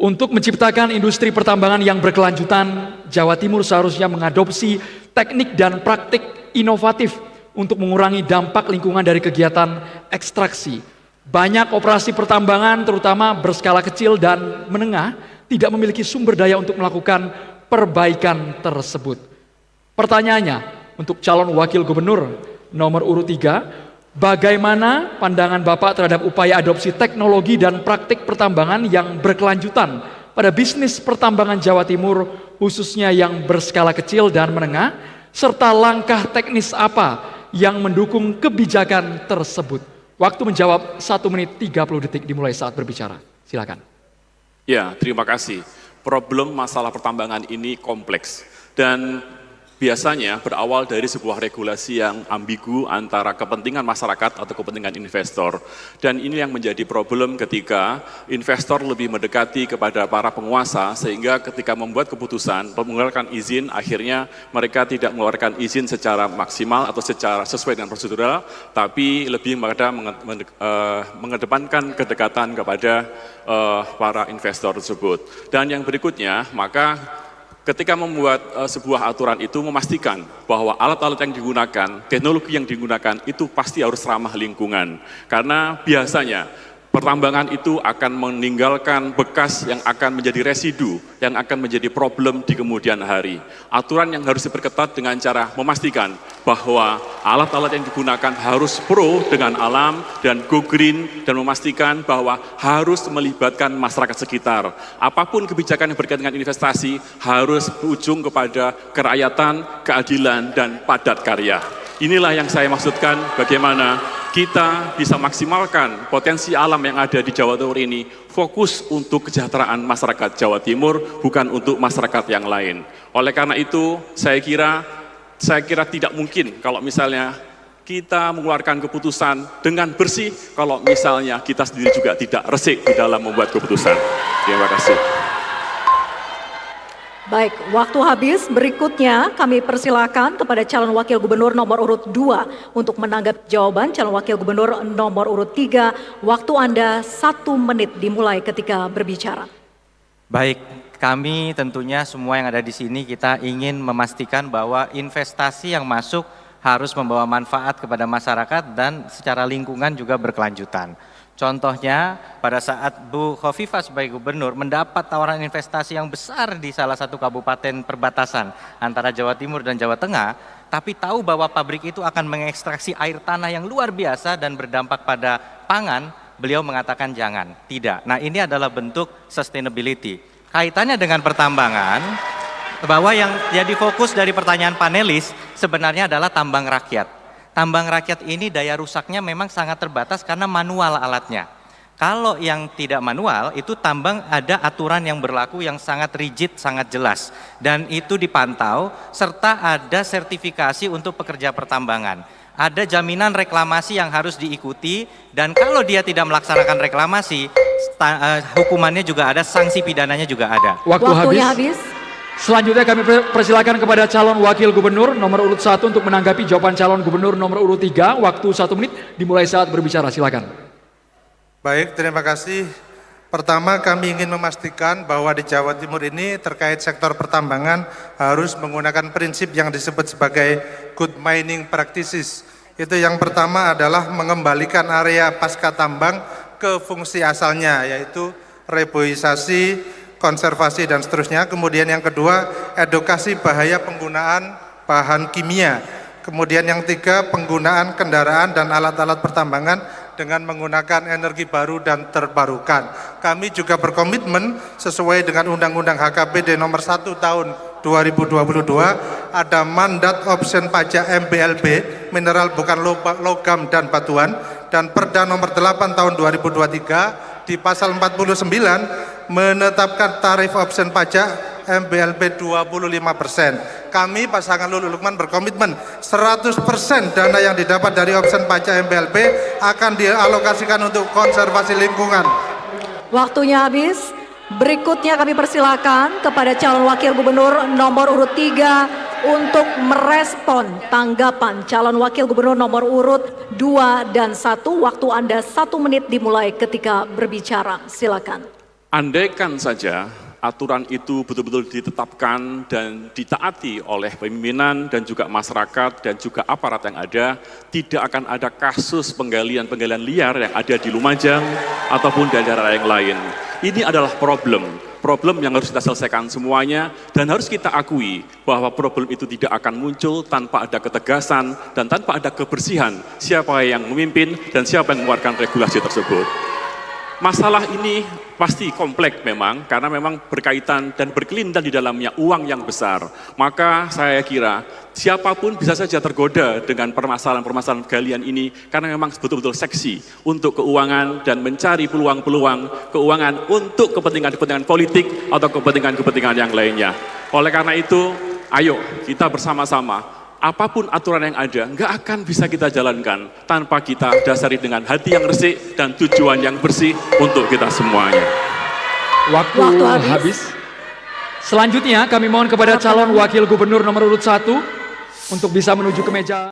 Untuk menciptakan industri pertambangan yang berkelanjutan, Jawa Timur seharusnya mengadopsi teknik dan praktik inovatif untuk mengurangi dampak lingkungan dari kegiatan ekstraksi. Banyak operasi pertambangan, terutama berskala kecil dan menengah, tidak memiliki sumber daya untuk melakukan perbaikan tersebut. Pertanyaannya, untuk calon wakil gubernur nomor urut 3, bagaimana pandangan Bapak terhadap upaya adopsi teknologi dan praktik pertambangan yang berkelanjutan pada bisnis pertambangan Jawa Timur, khususnya yang berskala kecil dan menengah, serta langkah teknis apa yang mendukung kebijakan tersebut? Waktu menjawab 1 menit 30 detik dimulai saat berbicara. Silakan. Ya, terima kasih. Problem masalah pertambangan ini kompleks dan biasanya berawal dari sebuah regulasi yang ambigu antara kepentingan masyarakat atau kepentingan investor. Dan ini yang menjadi problem ketika investor lebih mendekati kepada para penguasa, sehingga ketika membuat keputusan, mengeluarkan izin, akhirnya mereka tidak mengeluarkan izin secara maksimal atau secara sesuai dengan prosedural, tapi lebih pada mengedepankan kedekatan kepada para investor tersebut. Dan yang berikutnya, maka ketika membuat sebuah aturan itu memastikan bahwa alat-alat yang digunakan, teknologi yang digunakan itu pasti harus ramah lingkungan. Karena biasanya pertambangan itu akan meninggalkan bekas yang akan menjadi residu, yang akan menjadi problem di kemudian hari. Aturan yang harus diperketat dengan cara memastikan bahwa alat-alat yang digunakan harus pro dengan alam dan go green, dan memastikan bahwa harus melibatkan masyarakat sekitar. Apapun kebijakan yang berkaitan dengan investasi harus berujung kepada kerakyatan, keadilan, dan padat karya. Inilah yang saya maksudkan, bagaimana kita bisa maksimalkan potensi alam yang ada di Jawa Timur ini, fokus untuk kesejahteraan masyarakat Jawa Timur, bukan untuk masyarakat yang lain. Oleh karena itu, saya kira tidak mungkin kalau misalnya kita mengeluarkan keputusan dengan bersih, kalau misalnya kita sendiri juga tidak resik di dalam membuat keputusan. Terima kasih. Baik, waktu habis. Berikutnya kami persilakan kepada calon wakil gubernur nomor urut 2 untuk menanggapi jawaban calon wakil gubernur nomor urut 3. Waktu Anda 1 menit dimulai ketika berbicara. Baik, kami tentunya semua yang ada di sini kita ingin memastikan bahwa investasi yang masuk harus membawa manfaat kepada masyarakat dan secara lingkungan juga berkelanjutan. Contohnya pada saat Bu Khofifah sebagai gubernur mendapat tawaran investasi yang besar di salah satu kabupaten perbatasan antara Jawa Timur dan Jawa Tengah, tapi tahu bahwa pabrik itu akan mengekstraksi air tanah yang luar biasa dan berdampak pada pangan, beliau mengatakan jangan, tidak. Nah, ini adalah bentuk sustainability. Kaitannya dengan pertambangan, bahwa yang jadi fokus dari pertanyaan panelis sebenarnya adalah tambang rakyat. Tambang rakyat ini daya rusaknya memang sangat terbatas karena manual alatnya. Kalau yang tidak manual itu tambang ada aturan yang berlaku yang sangat rigid, sangat jelas. Dan itu dipantau serta ada sertifikasi untuk pekerja pertambangan. Ada jaminan reklamasi yang harus diikuti dan kalau dia tidak melaksanakan reklamasi, hukumannya juga ada, sanksi pidananya juga ada. Waktunya habis. Selanjutnya kami persilakan kepada calon wakil gubernur nomor urut 1 untuk menanggapi jawaban calon gubernur nomor urut 3. Waktu 1 menit dimulai saat berbicara. Silakan. Baik, terima kasih. Pertama, kami ingin memastikan bahwa di Jawa Timur ini terkait sektor pertambangan harus menggunakan prinsip yang disebut sebagai good mining practices. Itu yang pertama adalah mengembalikan area pasca tambang ke fungsi asalnya, yaitu reboisasi, konservasi dan seterusnya. Kemudian yang kedua, edukasi bahaya penggunaan bahan kimia. Kemudian yang tiga, penggunaan kendaraan dan alat-alat pertambangan dengan menggunakan energi baru dan terbarukan. Kami juga berkomitmen sesuai dengan Undang-Undang HKBD nomor 1 tahun 2022, ada mandat option pajak MBLB, mineral bukan logam dan batuan, dan Perda nomor 8 tahun 2023 di pasal 49 menetapkan tarif option pajak MBLB 25%. Kami pasangan Lulu Lukman berkomitmen 100% dana yang didapat dari option pajak MBLB akan dialokasikan untuk konservasi lingkungan. Waktunya habis. Berikutnya kami persilakan kepada calon wakil gubernur nomor urut 3 untuk merespon tanggapan calon wakil gubernur nomor urut 2 dan 1. Waktu Anda 1 menit dimulai ketika berbicara. Silakan. Andaikan saja aturan itu betul-betul ditetapkan dan ditaati oleh pimpinan dan juga masyarakat dan juga aparat yang ada, tidak akan ada kasus penggalian-penggalian liar yang ada di Lumajang ataupun di daerah yang lain. Ini adalah problem yang harus kita selesaikan semuanya, dan harus kita akui bahwa problem itu tidak akan muncul tanpa ada ketegasan dan tanpa ada kebersihan siapa yang memimpin dan siapa yang mengeluarkan regulasi tersebut. Masalah ini pasti kompleks memang, karena memang berkaitan dan berkelindan di dalamnya uang yang besar. Maka saya kira siapapun bisa saja tergoda dengan permasalahan-permasalahan galian ini, karena memang betul-betul seksi untuk keuangan dan mencari peluang-peluang keuangan untuk kepentingan-kepentingan politik atau kepentingan-kepentingan yang lainnya. Oleh karena itu, ayo kita bersama-sama, apapun aturan yang ada, nggak akan bisa kita jalankan tanpa kita dasari dengan hati yang resik dan tujuan yang bersih untuk kita semuanya. Waktu habis. Selanjutnya kami mohon kepada calon wakil gubernur nomor urut 1 untuk bisa menuju ke meja.